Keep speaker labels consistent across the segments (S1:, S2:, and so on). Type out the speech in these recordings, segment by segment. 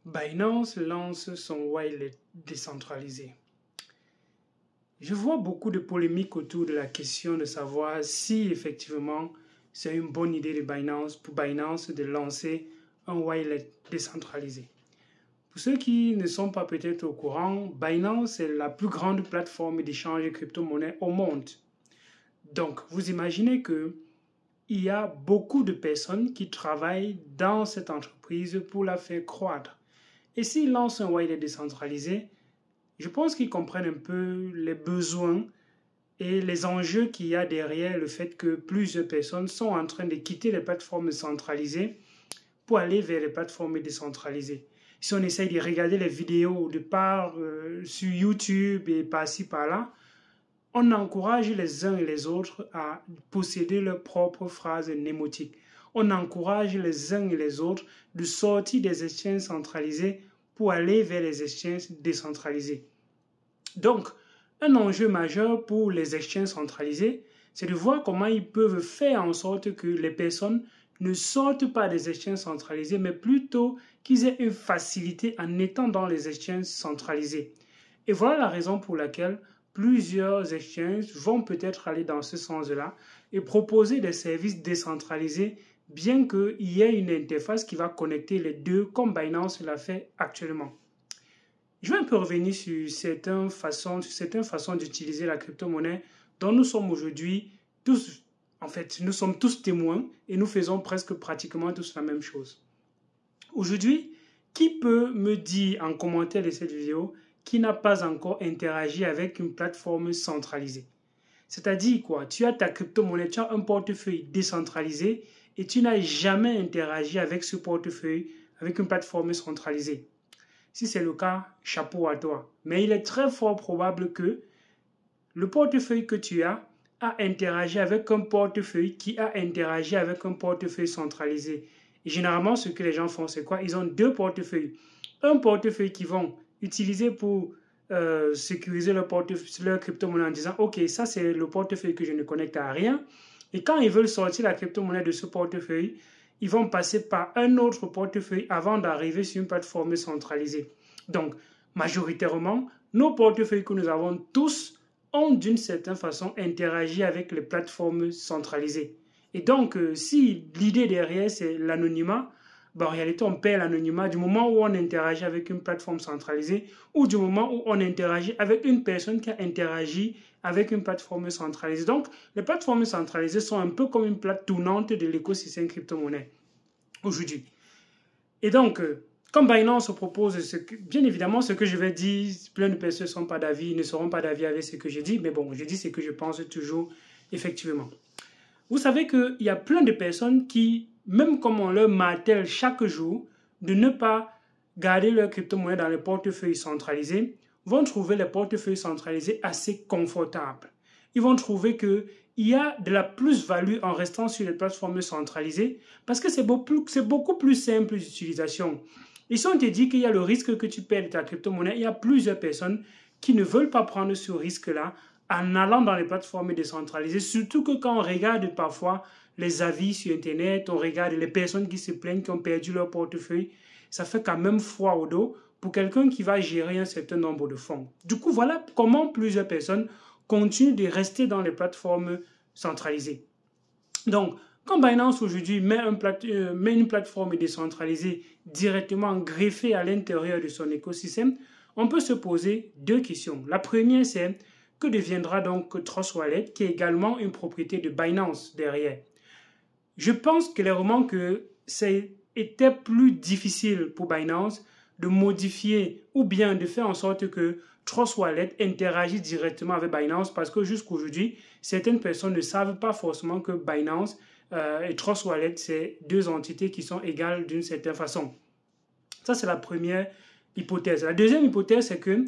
S1: Binance lance son wallet décentralisé. Je vois beaucoup de polémiques autour de la question de savoir si effectivement c'est une bonne idée de Binance de lancer un wallet décentralisé. Pour ceux qui ne sont pas peut-être au courant, Binance est la plus grande plateforme d'échange de crypto-monnaies au monde. Donc, vous imaginez que il y a beaucoup de personnes qui travaillent dans cette entreprise pour la faire croître. Et s'ils lancent un wallet décentralisé, je pense qu'ils comprennent un peu les besoins et les enjeux qu'il y a derrière le fait que plusieurs personnes sont en train de quitter les plateformes centralisées pour aller vers les plateformes décentralisées. Si on essaye de regarder les vidéos de part sur YouTube et par-ci par-là, on encourage les uns et les autres à posséder leurs propres phrases mnémotiques. On encourage les uns et les autres de sortir des exchanges centralisés pour aller vers les exchanges décentralisés. Donc, un enjeu majeur pour les exchanges centralisés, c'est de voir comment ils peuvent faire en sorte que les personnes ne sortent pas des exchanges centralisés, mais plutôt qu'ils aient une facilité en étant dans les exchanges centralisés. Et voilà la raison pour laquelle plusieurs exchanges vont peut-être aller dans ce sens-là et proposer des services décentralisés, bien qu'il y ait une interface qui va connecter les deux, comme Binance l'a fait actuellement. Je vais un peu revenir sur certaines façons d'utiliser la crypto-monnaie dont nous sommes aujourd'hui tous, nous sommes tous témoins et nous faisons pratiquement tous la même chose. Aujourd'hui, qui peut me dire en commentaire de cette vidéo qui n'a pas encore interagi avec une plateforme centralisée? C'est-à-dire quoi? Tu as ta crypto-monnaie, tu as un portefeuille décentralisé et tu n'as jamais interagi avec ce portefeuille, avec une plateforme centralisée. Si c'est le cas, chapeau à toi. Mais il est très fort probable que le portefeuille que tu as interagi avec un portefeuille qui a interagi avec un portefeuille centralisé. Et généralement, ce que les gens font, c'est quoi? Ils ont deux portefeuilles. Un portefeuille qu'ils vont utiliser pour sécuriser leur crypto-monnaie en disant « Ok, ça c'est le portefeuille que je ne connecte à rien. » Et quand ils veulent sortir la crypto-monnaie de ce portefeuille, ils vont passer par un autre portefeuille avant d'arriver sur une plateforme centralisée. Donc, majoritairement, nos portefeuilles que nous avons tous ont d'une certaine façon interagi avec les plateformes centralisées. Et donc, si l'idée derrière c'est l'anonymat, en réalité, on perd l'anonymat du moment où on interagit avec une plateforme centralisée ou du moment où on interagit avec une personne qui a interagi avec une plateforme centralisée. Donc, les plateformes centralisées sont un peu comme une plaque tournante de l'écosystème crypto-monnaie aujourd'hui. Et donc, comme Binance propose, bien évidemment, ce que je vais dire, plein de personnes ne seront pas d'avis avec ce que je dis, mais bon, je dis ce que je pense toujours effectivement. Vous savez qu'il y a plein de personnes qui, même comme on leur martèle chaque jour de ne pas garder leur crypto-monnaie dans les portefeuilles centralisés, vont trouver les portefeuilles centralisés assez confortables. Ils vont trouver qu'il y a de la plus-value en restant sur les plateformes centralisées parce que c'est beaucoup plus simple d'utilisation. Et si on te dit qu'il y a le risque que tu perdes ta crypto-monnaie, il y a plusieurs personnes qui ne veulent pas prendre ce risque-là en allant dans les plateformes décentralisées, surtout que quand on regarde parfois les avis sur Internet, on regarde les personnes qui se plaignent, qui ont perdu leur portefeuille, ça fait quand même froid au dos pour quelqu'un qui va gérer un certain nombre de fonds. Du coup, voilà comment plusieurs personnes continuent de rester dans les plateformes centralisées. Donc, quand Binance aujourd'hui met une plateforme décentralisée directement greffée à l'intérieur de son écosystème, on peut se poser deux questions. La première, c'est que deviendra donc Trust Wallet, qui est également une propriété de Binance derrière. Je pense clairement que c'était plus difficile pour Binance de modifier ou bien de faire en sorte que Trust Wallet interagisse directement avec Binance parce que jusqu'aujourd'hui, certaines personnes ne savent pas forcément que Binance et Trust Wallet, c'est deux entités qui sont égales d'une certaine façon. Ça, c'est la première hypothèse. La deuxième hypothèse, c'est que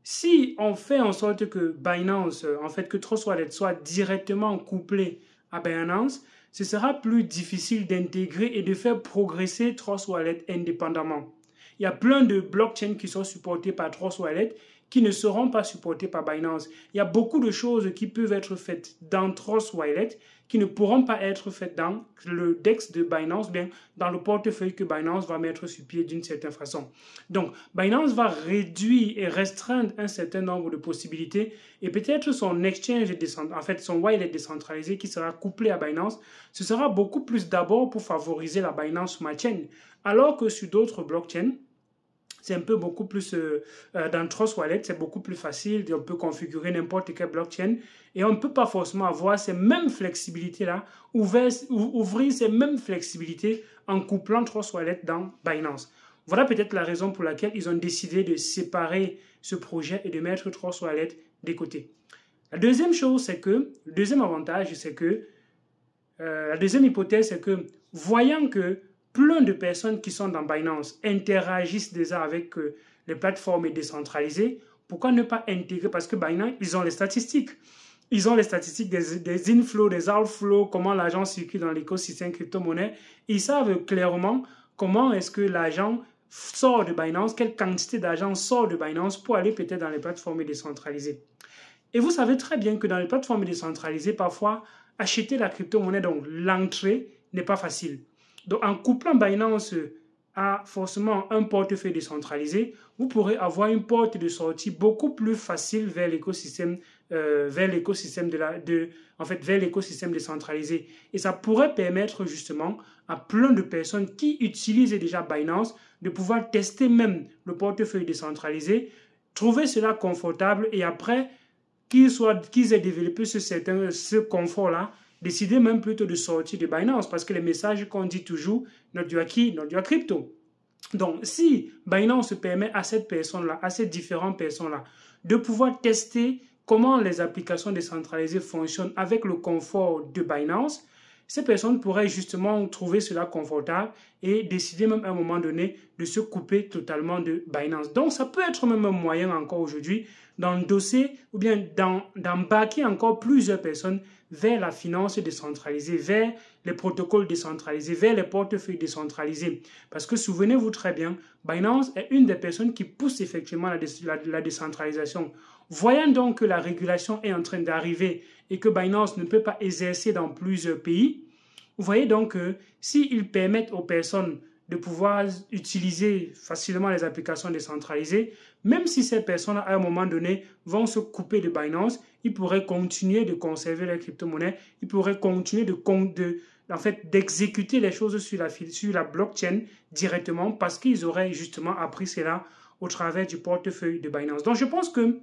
S1: si on fait en sorte que Binance, que Trust Wallet soit directement couplé à Binance, ce sera plus difficile d'intégrer et de faire progresser Trust Wallet indépendamment. Il y a plein de blockchains qui sont supportés par Trust Wallet qui ne seront pas supportés par Binance. Il y a beaucoup de choses qui peuvent être faites dans Trust Wallet qui ne pourront pas être faites dans le DEX de Binance, bien dans le portefeuille que Binance va mettre sur pied d'une certaine façon. Donc, Binance va réduire et restreindre un certain nombre de possibilités et peut-être son exchange, en fait son wallet décentralisé qui sera couplé à Binance, ce sera beaucoup plus d'abord pour favoriser la Binance Smart Chain, alors que sur d'autres blockchains, c'est un peu beaucoup plus, dans Trust Wallet, c'est beaucoup plus facile, on peut configurer n'importe quelle blockchain et on ne peut pas forcément avoir ces mêmes flexibilités-là, ouvrir ces mêmes flexibilités en couplant Trust Wallet dans Binance. Voilà peut-être la raison pour laquelle ils ont décidé de séparer ce projet et de mettre Trust Wallet de côté. La deuxième chose, c'est que, le deuxième avantage, c'est que, la deuxième hypothèse, c'est que, voyant que plein de personnes qui sont dans Binance interagissent déjà avec les plateformes décentralisées, pourquoi ne pas intégrer? Parce que Binance, ils ont les statistiques. Ils ont les statistiques des inflows, des outflows, comment l'argent circule dans l'écosystème crypto-monnaie. Ils savent clairement comment est-ce que l'argent sort de Binance, quelle quantité d'argent sort de Binance pour aller peut-être dans les plateformes décentralisées. Et vous savez très bien que dans les plateformes décentralisées, parfois, acheter la crypto-monnaie, donc l'entrée, n'est pas facile. Donc, en couplant Binance à forcément un portefeuille décentralisé, vous pourrez avoir une porte de sortie beaucoup plus facile vers l'écosystème vers l'écosystème décentralisé. Et ça pourrait permettre justement à plein de personnes qui utilisent déjà Binance de pouvoir tester même le portefeuille décentralisé, trouver cela confortable et après qu'ils aient développé ce confort-là, décider même plutôt de sortir de Binance parce que les messages qu'on dit toujours, not your key, not your crypto. Donc, si Binance permet à cette personne-là, à ces différentes personnes-là, de pouvoir tester comment les applications décentralisées fonctionnent avec le confort de Binance, ces personnes pourraient justement trouver cela confortable et décider même à un moment donné de se couper totalement de Binance. Donc, ça peut être même un moyen encore aujourd'hui d'endosser ou bien d'embarquer encore plusieurs personnes vers la finance décentralisée, vers les protocoles décentralisés, vers les portefeuilles décentralisés. Parce que souvenez-vous très bien, Binance est une des personnes qui pousse effectivement la décentralisation. Voyant donc que la régulation est en train d'arriver et que Binance ne peut pas exercer dans plusieurs pays, vous voyez donc que s'ils permettent aux personnes de pouvoir utiliser facilement les applications décentralisées, même si ces personnes à un moment donné vont se couper de Binance, ils pourraient continuer de conserver les crypto-monnaies, ils pourraient continuer d'exécuter les choses sur la blockchain directement parce qu'ils auraient justement appris cela au travers du portefeuille de Binance. Donc je pense que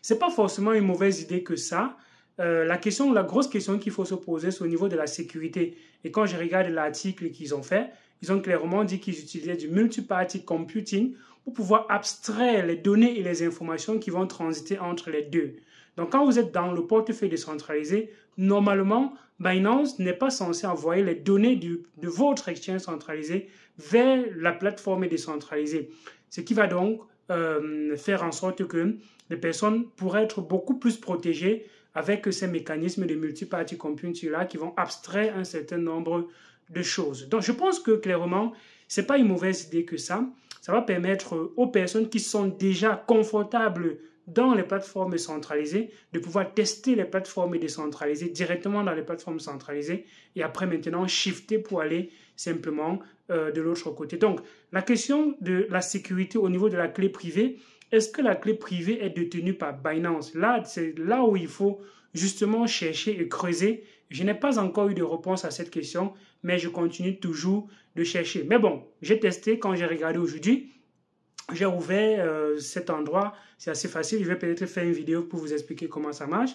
S1: ce n'est pas forcément une mauvaise idée que ça. La grosse question qu'il faut se poser, c'est au niveau de la sécurité. Et quand je regarde l'article qu'ils ont fait, ils ont clairement dit qu'ils utilisaient du multi-party computing pour pouvoir abstraire les données et les informations qui vont transiter entre les deux. Donc, quand vous êtes dans le portefeuille décentralisé, normalement, Binance n'est pas censé envoyer les données de votre exchange centralisé vers la plateforme décentralisée. Ce qui va donc faire en sorte que les personnes pourraient être beaucoup plus protégées avec ces mécanismes de multi-party computing-là qui vont abstraire un certain nombre de choses. Donc, je pense que clairement, ce n'est pas une mauvaise idée que ça. Ça va permettre aux personnes qui sont déjà confortables dans les plateformes centralisées de pouvoir tester les plateformes décentralisées directement dans les plateformes centralisées et après maintenant shifter pour aller simplement de l'autre côté. Donc, la question de la sécurité au niveau de la clé privée, est-ce que la clé privée est détenue par Binance? Là, c'est là où il faut justement chercher et creuser. Je n'ai pas encore eu de réponse à cette question, mais je continue toujours de chercher. Mais bon, j'ai testé quand j'ai regardé aujourd'hui. J'ai ouvert cet endroit, c'est assez facile. Je vais peut-être faire une vidéo pour vous expliquer comment ça marche.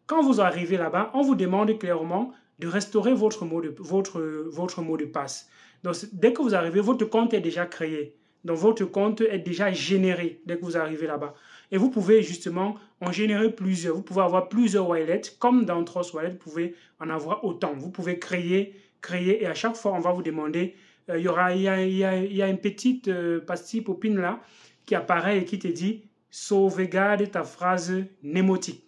S1: Quand vous arrivez là-bas, on vous demande clairement de restaurer votre mot de passe. Donc, dès que vous arrivez, votre compte est déjà créé. Donc, votre compte est déjà généré dès que vous arrivez là-bas. Et vous pouvez justement en générer plusieurs. Vous pouvez avoir plusieurs wallets. Comme dans Trust Wallet, vous pouvez en avoir autant. Vous pouvez créer, et à chaque fois, on va vous demander, il y a une petite pastille popine là qui apparaît et qui te dit « Sauvegarde ta phrase mnémotique ».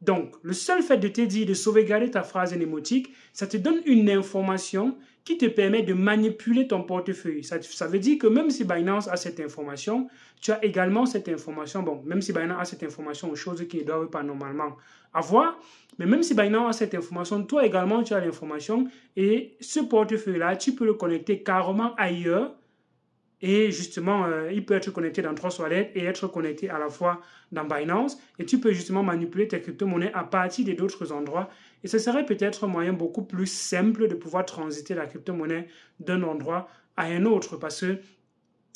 S1: Donc, le seul fait de te dire de sauvegarder ta phrase mnémotique, ça te donne une information qui te permet de manipuler ton portefeuille. Ça veut dire que même si Binance a cette information, tu as également cette information. Bon, même si Binance a cette information, chose qu'ils ne doivent pas normalement avoir, mais même si Binance a cette information, toi également, tu as l'information et ce portefeuille-là, tu peux le connecter carrément ailleurs. Et justement, il peut être connecté dans Trust Wallet et être connecté à la fois dans Binance. Et tu peux justement manipuler tes crypto-monnaies à partir d'autres endroits. Et ce serait peut-être un moyen beaucoup plus simple de pouvoir transiter la crypto-monnaie d'un endroit à un autre. Parce que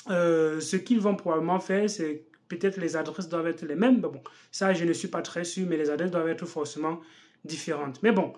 S1: ce qu'ils vont probablement faire, c'est peut-être les adresses doivent être les mêmes. Bon, ça, je ne suis pas très sûr, mais les adresses doivent être forcément différentes. Mais bon,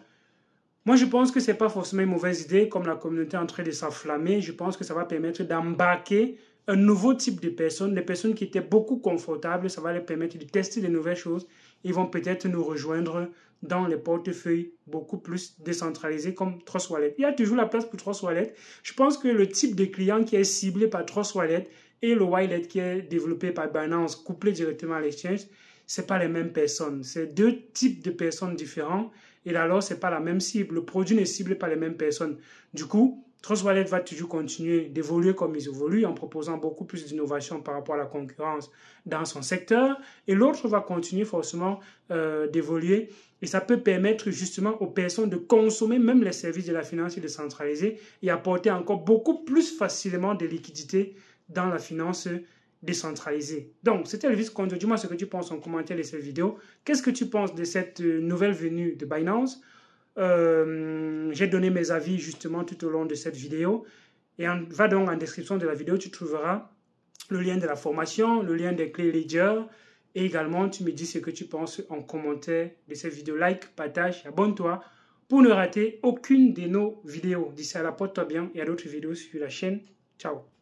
S1: moi, je pense que ce n'est pas forcément une mauvaise idée, comme la communauté est en train de s'enflammer. Je pense que ça va permettre d'embarquer un nouveau type de personnes, des personnes qui étaient beaucoup confortables. Ça va leur permettre de tester de nouvelles choses. Ils vont peut-être nous rejoindre dans les portefeuilles beaucoup plus décentralisés comme Trust Wallet. Il y a toujours la place pour Trust Wallet. Je pense que le type de client qui est ciblé par Trust Wallet et le wallet qui est développé par Binance, couplé directement à l'exchange, ce n'est pas les mêmes personnes. C'est deux types de personnes différents. Et alors, ce n'est pas la même cible. Le produit ne cible pas les mêmes personnes. Du coup, Trust Wallet va toujours continuer d'évoluer comme ils évoluent en proposant beaucoup plus d'innovation par rapport à la concurrence dans son secteur. Et l'autre va continuer forcément d'évoluer. Et ça peut permettre justement aux personnes de consommer même les services de la finance décentralisée et apporter encore beaucoup plus facilement de liquidités dans la finance décentralisée. Donc, c'était le vice-conduit. Dis-moi ce que tu penses en commentaire de cette vidéo. Qu'est-ce que tu penses de cette nouvelle venue de Binance? J'ai donné mes avis justement tout au long de cette vidéo. Et va donc en description de la vidéo, tu trouveras le lien de la formation, le lien des clés Ledger. Et également, tu me dis ce que tu penses en commentaire de cette vidéo. Like, partage, abonne-toi pour ne rater aucune de nos vidéos. D'ici là, porte-toi bien et à d'autres vidéos sur la chaîne. Ciao.